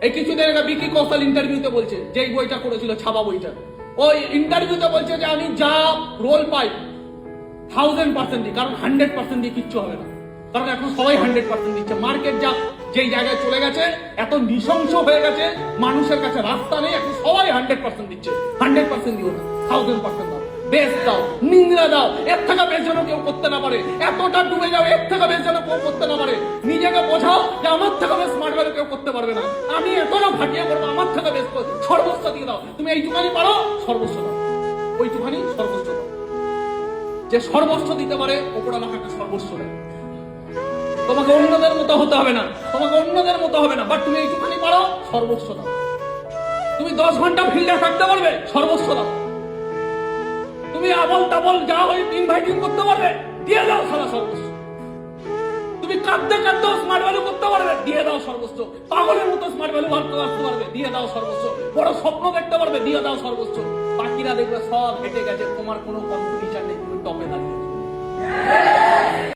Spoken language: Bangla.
এই কিছুদিন আগে বিকি কৌশল ইন্টারভিউতে বলছে, যেই বইটা করেছিল ছাপা বইটা, ওই ইন্টারভিউতে বলছে যে আমি যা রোল পাই 1000% দিই, কারণ 100% দিয়ে কিচ্ছু হবে না, কারণ এখন সবাই 100% দিচ্ছে। মার্কেট যা যেই জায়গায় চলে গেছে, এত নৃশংস হয়ে গেছে, মানুষের কাছে রাস্তা নেই, এখন সবাই 100% দিচ্ছে। 100% দিও না, 1000% দাও, বেশ দাও, নিংড়া দাও, এর থেকে বেশ যেন কেউ করতে না পারে, এতটা ডুবে যাও, এর থেকে বেশ যেন কেউ করতে না পারে। নিজেকে বোঝাও যে আমার থেকে বেশ স্মার্ট ভ্যালু কেউ করতে পারবে না, আমি এতটা ফাটিয়ে করবো, আমার থেকে বেশ সর্বোচ্চ দিয়ে দাও। তুমি এইটুখানি পারো, সর্বোচ্চ দাও, ওইটুখানি সর্বোচ্চ দাও। যে সর্বোচ্চ দিতে পারে ওপর আমাকে সর্বোচ্চ দেয়। তোমাকে অন্যদের মতো হতে হবে না, তোমাকে অন্যদের মতো হবে না, বাট তুমি এইটুখানি পারো, সর্বোচ্চ দাও। তুমি 10 ঘন্টা ফিল্ডে থাকতে পারবে, সর্বোচ্চ দাও। তুমি আবল তাবল যা ওই ইনভাইটিং করতে পারবে, দিয়ে দাও সারা সর্বোচ্চ। তুমি কাঁদতে কাঁদতেও স্মার্ট ভ্যালু করতে পারবে, দিয়ে দাও সর্বোচ্চ। পাগলের মতো স্মার্ট ভ্যালু বার করতে পারবে, দিয়ে দাও সর্বোচ্চ। বড় স্বপ্ন দেখতে পারবে, দিয়ে দাও সর্বোচ্চ। বাকিরা দেখবে সব হেঁটে গেছে, তোমার কোনো কম্পিটিশন নেই, তুমি টপে দাঁড়িয়ে।